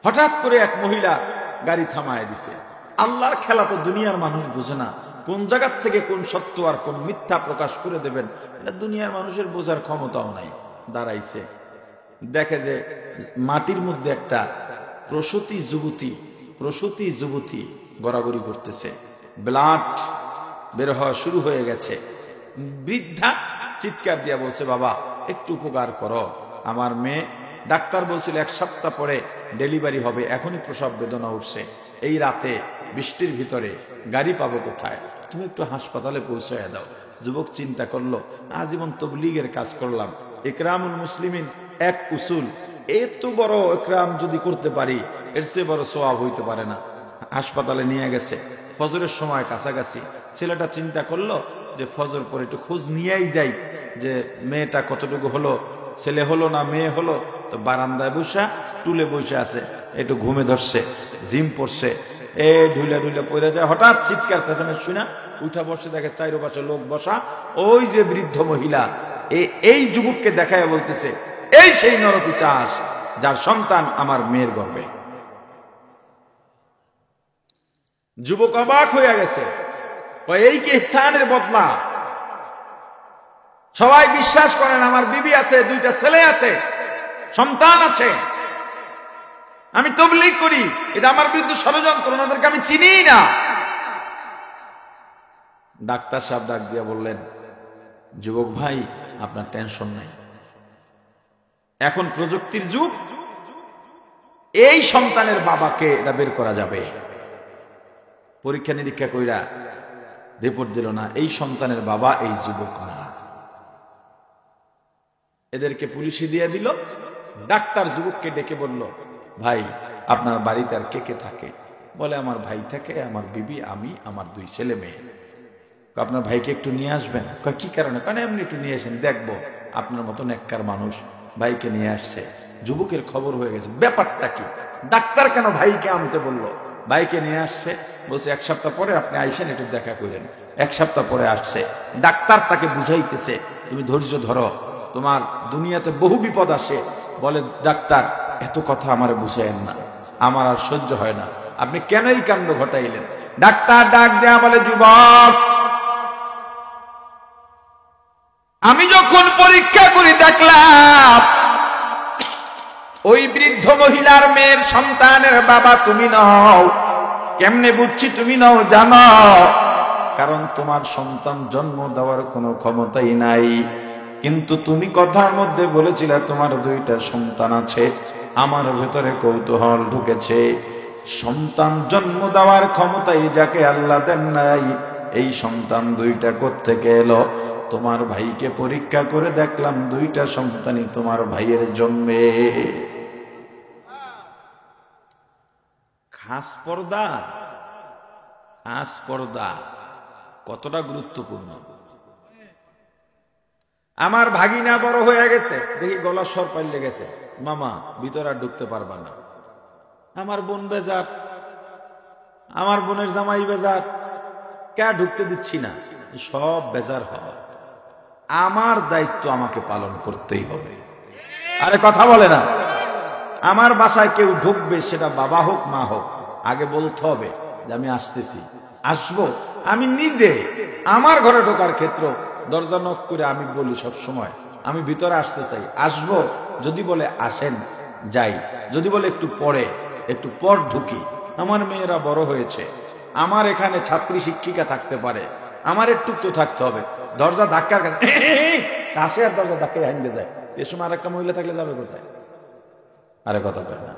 হঠাৎ করে এক মহিলা গাড়ি থামায় দিছে। আল্লাহর খেলা তো দুনিয়ার মানুষ বুঝে না, কোন জায়গার থেকে কোন সত্য আর কোন মিথ্যা প্রকাশ করে দেবেন এটা দুনিয়ার মানুষের বোঝার ক্ষমতাও নাই। দাঁড়াইছে, দেখে যে মাটির মধ্যে একটা প্রসূতি যুবতী গড়াগড়ি করতেছে, ব্লাড বের হওয়া শুরু হয়ে গেছে। বৃদ্ধা চিৎকার দিয়া বলছে বাবা একটু উপকার করো, আমার মেয়ে, ডাক্তার বলছিল 1 সপ্তাহ পরে ডেলিভারি হবে, এখনই প্রসব বেদনা উঠছে, এই রাতে বৃষ্টির ভিতরে গাড়ি পাবো কোথায়, তুমি একটু হাসপাতালে পৌঁছায় দাও। যুবক চিন্তা করলো আজীবন তবলিগের কাজ করলাম, ইকরামুল মুসলিমিন এক উসুল, এত বড় ইকরাম যদি করতে পারি এর চেয়ে বড় সওয়াব হইতে পারে না। হাসপাতালে নিয়ে গেছে, ফজরের সময় কাছাকাছি। ছেলেটা চিন্তা করলো যে ফজর পরে একটু খোঁজ নিয়েই যাই যে মেয়েটা কতটুকু হলো, ছেলে হলো না মেয়ে হলো। তো বারান্দায় বসা, টুলে বসে আছে, একটু ঘুমে ধরছে, জিম পড়ছে, ঢুলে ঢুলে পড়ে যায়। হঠাৎ চিৎকার চেঁচামেচি শুনা উঠা বসে, দেখে চাইরো পাশে লোক বসা। ওই যে বৃদ্ধ মহিলা এই যুবককে দেখায় বলতেছে, এই সেই নরপিশাচ যার সন্তান আমার মেয়ের গর্ভে। যুবক অবাক হয়ে গেছে, এই কি ইহসানের বদলা? সবাই বিশ্বাস করেন আমার বিবি আছে, 2টা ছেলে আছে, সন্তান আছে, আমি তাবলীগ করি, এটা আমার বিরুদ্ধে ষড়যন্ত্র, ওনাদেরকে আমি চিনি না। ডাক্তার সাহেব ডাক দিয়া বললেন, যুবক ভাই আপনার টেনশন নাই, এখন প্রযুক্তির যুগ, এই সন্তানের বাবাকে এটা বের করা যাবে। পরীক্ষা নিরীক্ষা কইরা রিপোর্ট দিল না, এই সন্তানের বাবা এই যুবক না। এদেরকে পুলিশে দিয়ে দিল। ডাক্তার যুবককে ডেকে বলল, ভাই আপনার বাড়িতে আর কে কে থাকে? বলে আমার ভাই থাকে, আমার বিবি, আমি, আমার 2 ছেলে মেয়ে। আপনার ভাইকে একটু নিয়ে আসবেন। কি কারণে? কারণ এমনি একটু নিয়ে আসেন, দেখবো আপনার মতো নেককার মানুষ ভাইকে নিয়ে আসছে। যুবকের খবর হয়ে গেছে, ব্যাপারটা কি, ডাক্তার কেন ভাইকে আনতে বললো? ভাইকে নিয়ে আসছে, বলছে 1 সপ্তাহ পরে আপনি আইসেন, একটু দেখা করেন। 1 সপ্তাহ পরে আসছে। ডাক্তার তাকে বুঝাইতেছে, তুমি ধৈর্য ধরো, তোমার দুনিয়াতে বহু বিপদ আসে। বলে ডাক্তার, এত কথা আমারে বুঝাইেন না, আমার আর সহ্য হয় না, আপনি কেন এই কাণ্ড ঘটাইলেন? ডাক্তার ডাক দেয়া বলে, যুবক, আমি যখন পরীক্ষা করে দেখলাম ওই বৃদ্ধ মহিলার মেয়ের সন্তানের বাবা তুমি নও। কেমনে বুঝছি তুমি নও জানো? কারণ তোমার সন্তান জন্ম দেওয়ার কোনো ক্ষমতাই নাই, কিন্তু তুমি কথার মধ্যে বলেছিলে তোমার 2টা সন্তান আছে। আমার ভেতরে কৌতূহল ঢুকেছে, সন্তান জন্ম দেওয়ার ক্ষমতাই যাকে আল্লাহ দেন নাই, এই সন্তান 2টা কোত্থেকে এলো? তোমার ভাইকে পরীক্ষা করে দেখলাম 2টা সন্তানই তোমার ভাইয়ের জন্মে। খাস পর্দা, খাস পর্দা কতটা গুরুত্বপূর্ণ। আমার ভাগিনা বড় হয়ে গেছে, দেখি গলার স্বর পাল্টে গেছে, মামা ভিতরে আর ঢুকতে পারবা না। আমার বোন বেজার, আমার বোনের জামাই বেজার, কে ঢুকতে দিচ্ছি না। সব বেজার হয়, আমার দায়িত্ব আমাকে পালন করতেই হবে। আরে কথা বলে না, আমার বাসায় কেউ ঢুকবে, সেটা বাবা হোক মা হোক, আগে বলতে হবে যে আমি আসতেছি, আসবো। আমি নিজে আমার ঘরে ঢোকার ক্ষেত্র দরজা নক করে আমি বলি সব সময়, আমি ভিতরে আসতে চাই, আসবো। যদি বলে আসেন যাই, যদি বলে একটু পর ঢুকি। আমার মেয়েরা বড় হয়েছে, আমার এখানে ছাত্রী শিক্ষিকা থাকতে পারে, আমার একটু তো থাকতে হবে। দরজা ধাক্কার কাছে আর দরজা ধাক্কায় হাইন্দে যায়, এ সময় আর একটা মহিলা থাকলে যাবে কোথায়? আরে কথা বলে না,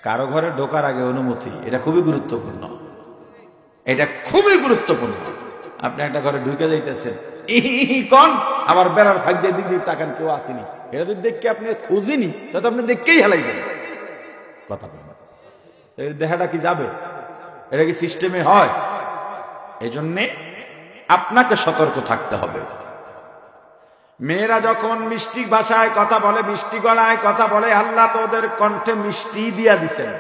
কারো ঘরে ঢোকার আগে অনুমতি, এটা খুবই গুরুত্বপূর্ণ, এটা খুবই গুরুত্বপূর্ণ। আপনি একটা ঘরে ঢুকে যাইতেছেন, কোন আবার বেড়ার ফাঁক দিয়ে দিক দিয়ে তাকান, কেউ আসেনি, এটা যদি দেখে আপনি খুঁজিনি, তাহলে আপনি দেখকেই হেলাইবেন। কথা বলবেন, দেখাটা কি যাবে? এটা কি সিস্টেমে হয়? এই জন্যে আপনাকে সতর্ক থাকতে হবে। মেয়েরা যখন মিষ্টি ভাষায় কথা বলে, মিষ্টি গলায় কথা বলে, আল্লাহ তো ওদের কণ্ঠে মিষ্টি দিয়া দিছেন।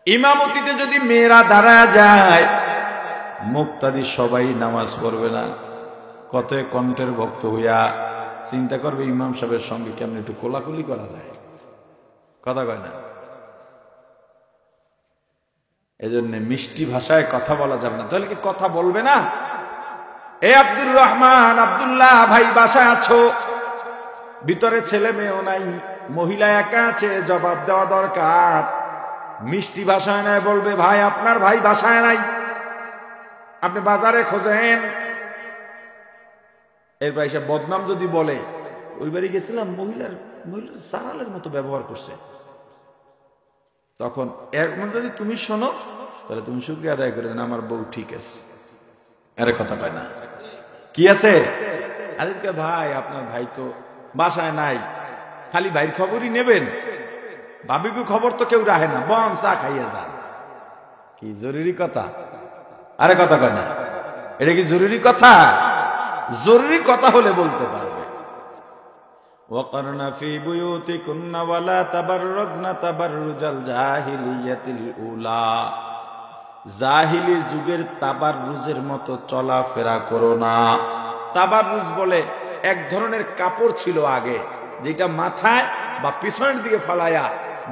ইমামতিতে যদি মেয়েরা দাঁড়া যায়, মুক্তাদি সবাই নামাজ পড়বে না, কত কণ্ঠের ভক্ত হইয়া চিন্তা করবে ইমাম সাহেবের সঙ্গে কেমন একটু কোলাকুলি করা যায়। কথা কয় না? এজন্য মিষ্টি ভাষায় কথা বলা যাবে না। তাহলে কি কথা বলবে না? এ আব্দুর রহমান, আব্দুল্লাহ ভাই বাসায় আছো, ভিতরে ছেলে মেয়েও নাই, মহিলা একা আছে, জবাব দেওয়া দরকার। মিষ্টি ভাষায় নাই বলবে, ভাই আপনার ভাই বাসায় নাই, আপনি বাজারে খোঁজেন। এরপর এসে বদনাম যদি বলে, ওই বাড়ি গেছিলাম, মহিলার সারালের মতো ব্যবহার করছে, তখন এরকম যদি তুমি শোনো, তাহলে তুমি শুকরিয়া আদায় করে দেন, আমার বউ ঠিক আছে। আরে কথা কয় না, কি আছে? আজকে ভাই আপনার ভাই তো বাসায় নাই, খালি ভাইয়ের খবরই নেবেন, ভাবিকে খবর তো কেউ রাখে না, বন চা খাইয়া যান। কি জরুরি কথা? আরে কথা কয় না, এটা কি জরুরি কথা? জরুরি কথা হলে বলতে পারবে। ওয়াকারনা ফি বুয়ুতিকুন্না ওয়ালা তাবাররাজনা তাবাররুজাল জাহিলিয়াতিল উলা। জাহিলি যুগের তাবাররুজের মতো চলাফেরা করো না। তাবাররুজ বলে এক ধরনের কাপড় ছিল আগে, যেটা মাথায় বা পিছনের দিকে ফালায়া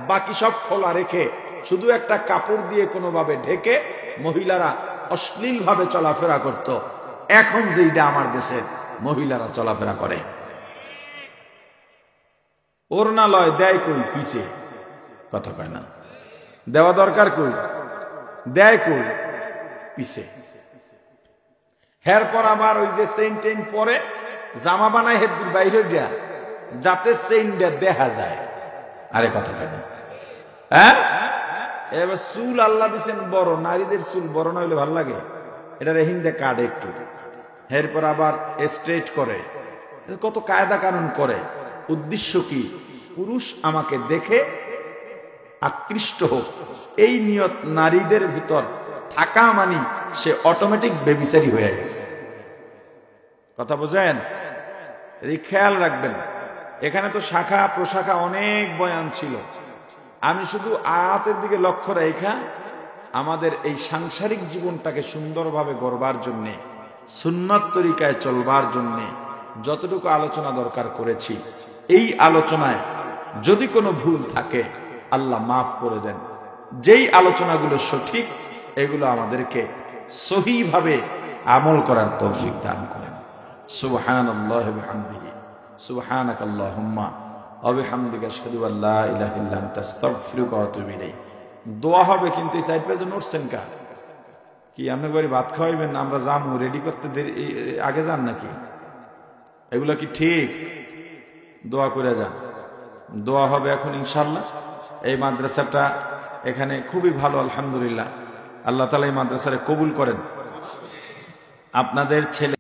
বাকি সব খোলা রেখে শুধু একটা কাপড় দিয়ে কোনোভাবে ঢেকে মহিলারা অশ্লীল ভাবে চলাফেরা করত। এখন যেটা আমার দেশের মহিলারা চলাফেরা করে, ওড়না লয় দেয় কই পিছে, কথা কয় না, দেওয়া দরকার কই, দেয় কই পিছে। এরপর আবার ওই যে চেইন টেইন পরে জামা বানায় হেদুর বাইরে দেয়া, যাতে চেইনটা দেখা যায়। আরে কথা কয় না, হ্যাঁ। এবার চুল আল্লাহ দিচ্ছেন বড়, নারীদের চুল বড় না হইলে ভালো লাগে, এটা হিন্দে কাটে একটু, এরপর আবার স্ট্রেট করে, কত কায়দা কানুন করে। উদ্দেশ্য কি? পুরুষ আমাকে দেখে আকৃষ্ট হোক, এই নিয়ত নারীদের ভিতর থাকা মানি সে অটোমেটিক বেবিচারী হয়ে গেছে। কথা বোঝেন? এই খেয়াল রাখবেন। এখানে তো শাখা প্রশাখা অনেক বয়ান ছিল, আমি শুধু আয়াতের দিকে লক্ষ্য রেখা আমাদের এই সাংসারিক জীবনটাকে সুন্দরভাবে গড়বার জন্যে, সুন্নত তরিকায় চলবার জন্যে যতটুকু আলোচনা দরকার করেছি, এই আলোচনায় যদি কোনো ভুল থাকে আল্লাহ মাফ করে দেন। যেই আলোচনাগুলো সঠিক এগুলো আমাদেরকে সহিভাবে আমল করার তৌফিক দান করেন। সুবহানাল্লাহি ওয়া বিহামদিহি, সুবহানাকাল্লাহুম্মা ওয়া বিহামদিকা আশহাদু আল্লা ইলাহা ইল্লা আনতা আস্তাগফিরুকা ওয়া আতুবু ইলাইক। দোয়া হবে কিন্তু এই 4 পেজে নড়ছেন কা কি? আপনি বাড়ি ভাত খাওয়াইবেন, আমরা যাবো, রেডি করতে আগে যান নাকি? এগুলো কি ঠিক? দোয়া করে যান, দোয়া হবে এখন ইনশাআল্লাহ। এই মাদ্রাসাটা এখানে খুবই ভালো, আলহামদুলিল্লাহ। আল্লাহ তাআলা এই মাদ্রাসারে কবুল করেন। আপনাদের ছেলে